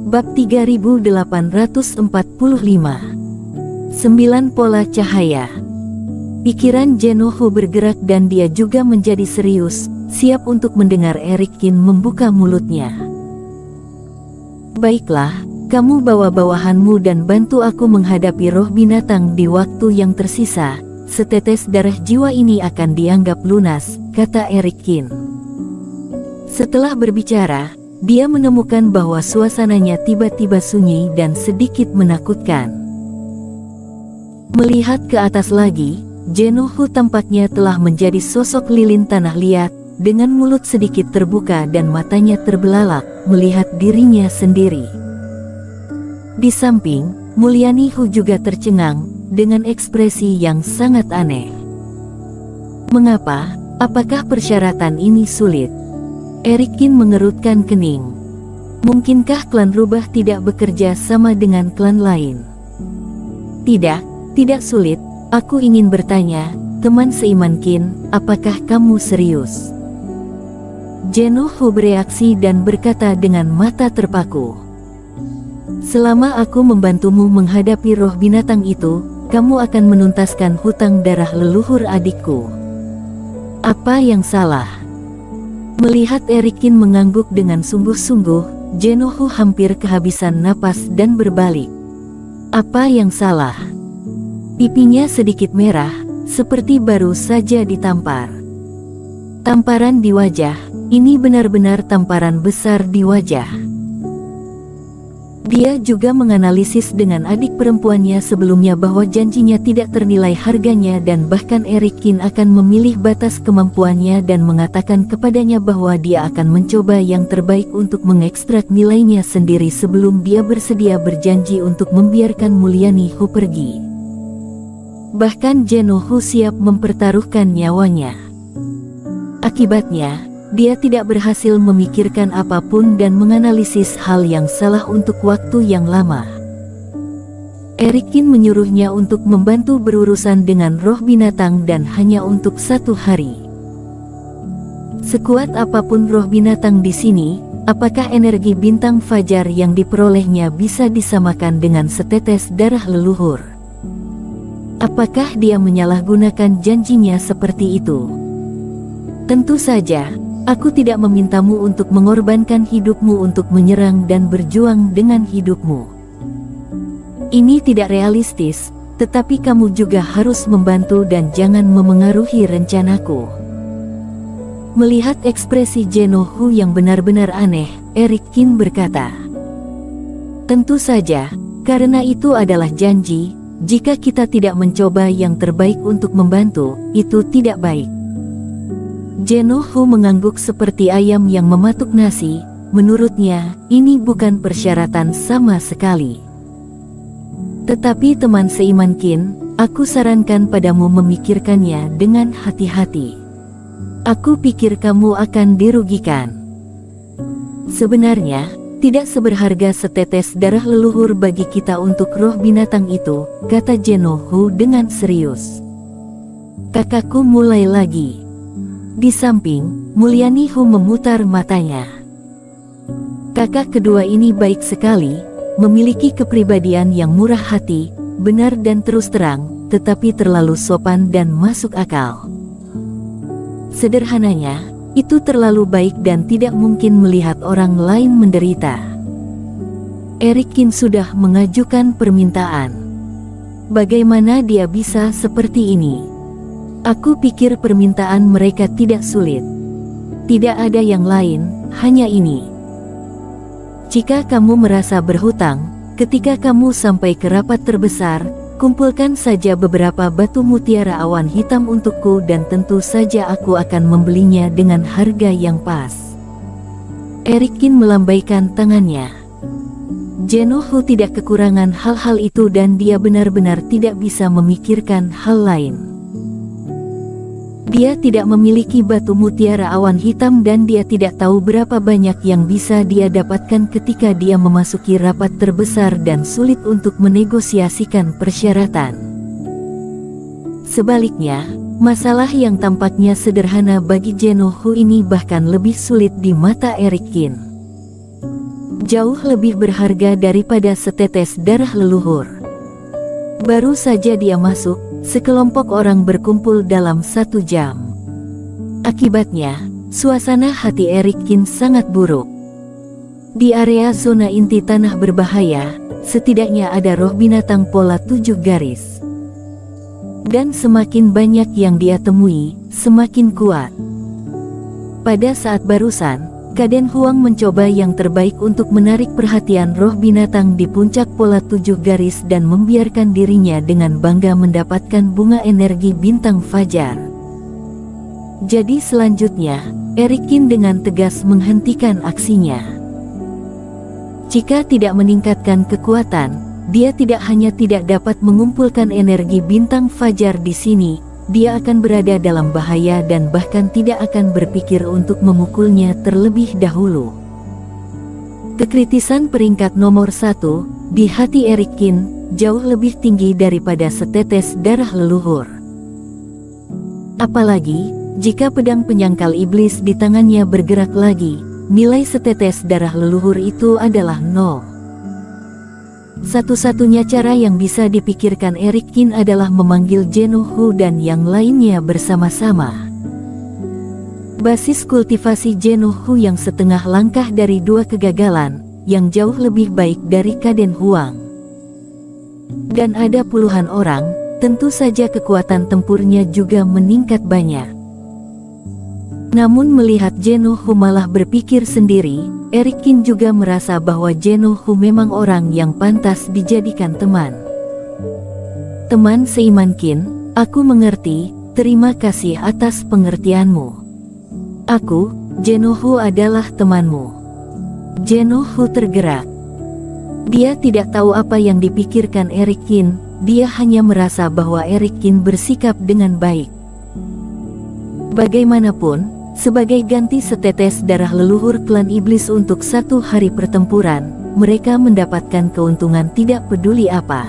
Bab 3845. 9 Pola Cahaya. Pikiran Jenohu bergerak dan dia juga menjadi serius, siap untuk mendengar Erikin membuka mulutnya. Baiklah, kamu bawa bawahanmu dan bantu aku menghadapi roh binatang di waktu yang tersisa. Setetes darah jiwa ini akan dianggap lunas, kata Erikin. Setelah berbicara, dia menemukan bahwa suasananya tiba-tiba sunyi dan sedikit menakutkan. Melihat ke atas lagi, Jenohu tampaknya telah menjadi sosok lilin tanah liat, dengan mulut sedikit terbuka dan matanya terbelalak, melihat dirinya sendiri. Di samping, Mulyanihu juga tercengang, dengan ekspresi yang sangat aneh. Mengapa? Apakah persyaratan ini sulit? Erikin mengerutkan kening. Mungkinkah klan rubah tidak bekerja sama dengan klan lain? Tidak sulit. Aku ingin bertanya, teman seiman Qin, apakah kamu serius? Jenohu bereaksi dan berkata dengan mata terpaku. Selama aku membantumu menghadapi roh binatang itu, kamu akan menuntaskan hutang darah leluhur adikku. Apa yang salah? Melihat Erikin mengangguk dengan sungguh-sungguh, Jenohu hampir kehabisan napas dan berbalik. Apa yang salah? Pipinya sedikit merah, seperti baru saja ditampar. Tamparan di wajah, ini benar-benar tamparan besar di wajah. Dia juga menganalisis dengan adik perempuannya sebelumnya bahwa janjinya tidak ternilai harganya dan bahkan Erikin akan memilih batas kemampuannya dan mengatakan kepadanya bahwa dia akan mencoba yang terbaik untuk mengekstrak nilainya sendiri sebelum dia bersedia berjanji untuk membiarkan Mulyanihu pergi. Bahkan Jenohu siap mempertaruhkan nyawanya. Akibatnya, dia tidak berhasil memikirkan apapun dan menganalisis hal yang salah untuk waktu yang lama. Erikin menyuruhnya untuk membantu berurusan dengan roh binatang dan hanya untuk 1 hari. Sekuat apapun roh binatang di sini, apakah energi bintang fajar yang diperolehnya bisa disamakan dengan setetes darah leluhur? Apakah dia menyalahgunakan janjinya seperti itu? Tentu saja, aku tidak memintamu untuk mengorbankan hidupmu untuk menyerang dan berjuang dengan hidupmu. Ini tidak realistis, tetapi kamu juga harus membantu dan jangan memengaruhi rencanaku. Melihat ekspresi Jenohu yang benar-benar aneh, Erikin berkata, tentu saja, karena itu adalah janji. Jika kita tidak mencoba yang terbaik untuk membantu, itu tidak baik. Jenohu mengangguk seperti ayam yang mematuk nasi. Menurutnya, ini bukan persyaratan sama sekali. Tetapi teman seiman Qin, aku sarankan padamu memikirkannya dengan hati-hati. Aku pikir kamu akan dirugikan. Sebenarnya, tidak seberharga setetes darah leluhur bagi kita untuk roh binatang itu, kata Jenohu dengan serius. Kakakku mulai lagi. Di samping, Mulyanihu memutar matanya. Kakak kedua ini baik sekali, memiliki kepribadian yang murah hati, benar dan terus terang, tetapi terlalu sopan dan masuk akal. Sederhananya, itu terlalu baik dan tidak mungkin melihat orang lain menderita. Erikin sudah mengajukan permintaan. Bagaimana dia bisa seperti ini? Aku pikir permintaan mereka tidak sulit. Tidak ada yang lain, hanya ini. Jika kamu merasa berhutang, ketika kamu sampai ke rapat terbesar, kumpulkan saja beberapa batu mutiara awan hitam untukku dan tentu saja aku akan membelinya dengan harga yang pas. Erikin melambaikan tangannya. Jenohu tidak kekurangan hal-hal itu dan dia benar-benar tidak bisa memikirkan hal lain. Dia tidak memiliki batu mutiara awan hitam dan dia tidak tahu berapa banyak yang bisa dia dapatkan ketika dia memasuki rapat terbesar dan sulit untuk menegosiasikan persyaratan. Sebaliknya, masalah yang tampaknya sederhana bagi Jenohu ini bahkan lebih sulit di mata Erikin. Jauh lebih berharga daripada setetes darah leluhur. Baru saja dia masuk, sekelompok orang berkumpul dalam 1 jam. Akibatnya, suasana hati Erikin sangat buruk. Di area zona inti tanah berbahaya, setidaknya ada roh binatang pola 7 garis. Dan semakin banyak yang dia temui, semakin kuat. Pada saat barusan, Kaden Huang mencoba yang terbaik untuk menarik perhatian roh binatang di puncak pola 7 garis dan membiarkan dirinya dengan bangga mendapatkan bunga energi bintang fajar. Jadi selanjutnya, Erikin dengan tegas menghentikan aksinya. Jika tidak meningkatkan kekuatan, dia tidak hanya tidak dapat mengumpulkan energi bintang fajar di sini, dia akan berada dalam bahaya dan bahkan tidak akan berpikir untuk memukulnya terlebih dahulu. Kekritisan peringkat nomor 1 di hati Erikin jauh lebih tinggi daripada setetes darah leluhur. Apalagi jika pedang penyangkal iblis di tangannya bergerak lagi, nilai setetes darah leluhur itu adalah 0. Satu-satunya cara yang bisa dipikirkan Erikin adalah memanggil Genuhu dan yang lainnya bersama-sama. Basis kultivasi Genuhu yang setengah langkah dari 2 kegagalan, yang jauh lebih baik dari Kaden Huang. Dan ada puluhan orang, tentu saja kekuatan tempurnya juga meningkat banyak. Namun melihat Genuhu malah berpikir sendiri, Erikin juga merasa bahwa Genuhu memang orang yang pantas dijadikan teman. Teman seiman Qin, aku mengerti, terima kasih atas pengertianmu. Aku, Genuhu adalah temanmu. Genuhu tergerak. Dia tidak tahu apa yang dipikirkan Erikin, dia hanya merasa bahwa Erikin bersikap dengan baik. Bagaimanapun, sebagai ganti setetes darah leluhur klan iblis untuk 1 hari pertempuran, mereka mendapatkan keuntungan tidak peduli apa.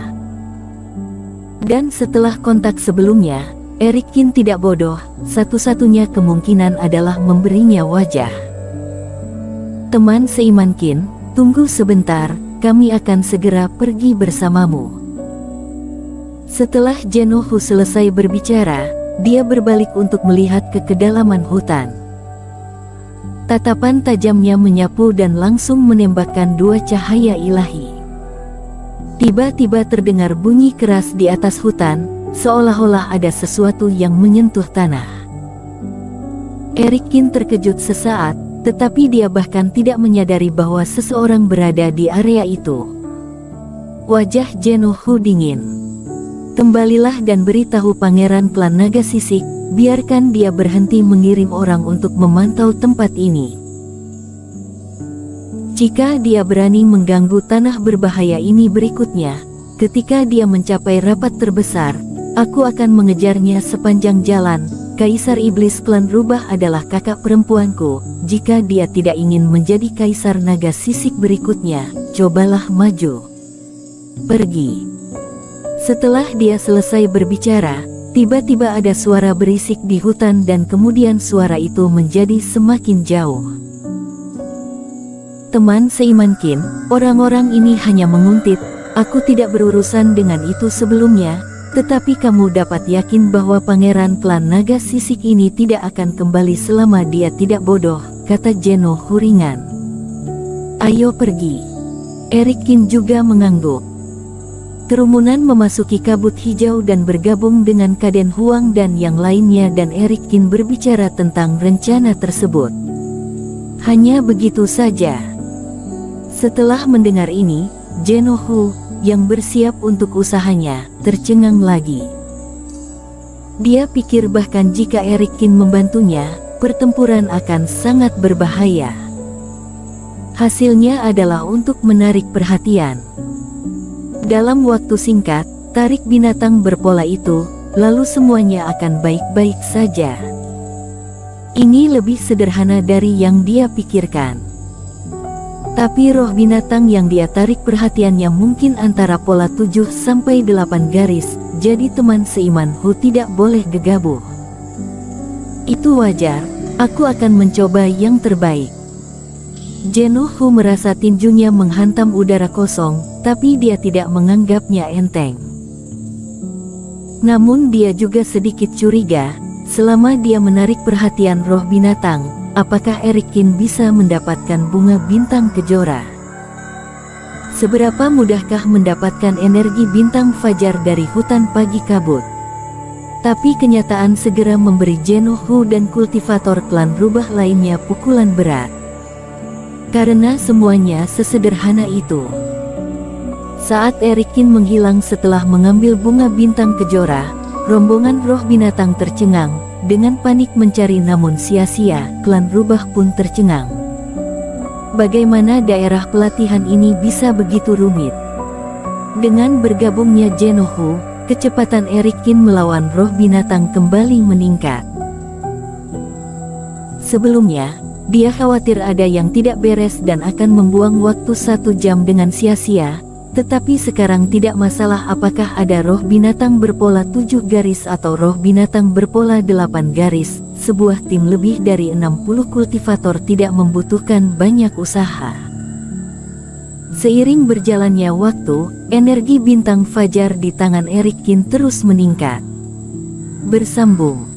Dan setelah kontak sebelumnya, Erikin tidak bodoh, satu-satunya kemungkinan adalah memberinya wajah. Teman seiman Qin, tunggu sebentar, kami akan segera pergi bersamamu. Setelah Genuhu selesai berbicara, dia berbalik untuk melihat ke kedalaman hutan. Tatapan tajamnya menyapu dan langsung menembakkan 2 cahaya ilahi. Tiba-tiba terdengar bunyi keras di atas hutan, seolah-olah ada sesuatu yang menyentuh tanah. Erikin terkejut sesaat, tetapi dia bahkan tidak menyadari bahwa seseorang berada di area itu. Wajah Genuhu dingin. Kembalilah dan beritahu Pangeran Klan Naga Sisik, biarkan dia berhenti mengirim orang untuk memantau tempat ini. Jika dia berani mengganggu tanah berbahaya ini berikutnya, ketika dia mencapai rapat terbesar, aku akan mengejarnya sepanjang jalan. Kaisar Iblis Klan Rubah adalah kakak perempuanku. Jika dia tidak ingin menjadi Kaisar Naga Sisik berikutnya, cobalah maju. Pergi. Setelah dia selesai berbicara, tiba-tiba ada suara berisik di hutan dan kemudian suara itu menjadi semakin jauh. Teman seiman Qin, orang-orang ini hanya menguntit, aku tidak berurusan dengan itu sebelumnya, tetapi kamu dapat yakin bahwa Pangeran Klan Naga Sisik ini tidak akan kembali selama dia tidak bodoh, kata Genuhu ringan. Ayo pergi. Erikin juga mengangguk. Kerumunan memasuki kabut hijau dan bergabung dengan Kaden Huang dan yang lainnya dan Erikin berbicara tentang rencana tersebut. Hanya begitu saja. Setelah mendengar ini, Genuhu, yang bersiap untuk usahanya, tercengang lagi. Dia pikir bahkan jika Erikin membantunya, pertempuran akan sangat berbahaya. Hasilnya adalah untuk menarik perhatian. Dalam waktu singkat, tarik binatang berpola itu, lalu semuanya akan baik-baik saja. Ini lebih sederhana dari yang dia pikirkan. Tapi roh binatang yang dia tarik perhatiannya mungkin antara pola 7 sampai 8 garis, jadi teman seiman Hu tidak boleh gegabah. Itu wajar, aku akan mencoba yang terbaik. Jenuhu merasa tinjunya menghantam udara kosong, tapi dia tidak menganggapnya enteng. Namun dia juga sedikit curiga, selama dia menarik perhatian roh binatang, apakah Erikin bisa mendapatkan bunga bintang kejora? Seberapa mudahkah mendapatkan energi bintang fajar dari hutan pagi kabut? Tapi kenyataan segera memberi Jenuhu dan kultivator klan rubah lainnya pukulan berat. Karena semuanya sesederhana itu. Saat Erikin menghilang setelah mengambil bunga bintang kejora, rombongan roh binatang tercengang, dengan panik mencari namun sia-sia, klan rubah pun tercengang. Bagaimana daerah pelatihan ini bisa begitu rumit? Dengan bergabungnya Jenuhu, kecepatan Erikin melawan roh binatang kembali meningkat. Sebelumnya, dia khawatir ada yang tidak beres dan akan membuang waktu 1 jam dengan sia-sia, tetapi sekarang tidak masalah apakah ada roh binatang berpola 7 garis atau roh binatang berpola 8 garis, sebuah tim lebih dari 60 kultivator tidak membutuhkan banyak usaha. Seiring berjalannya waktu, energi bintang fajar di tangan Erikin terus meningkat. Bersambung.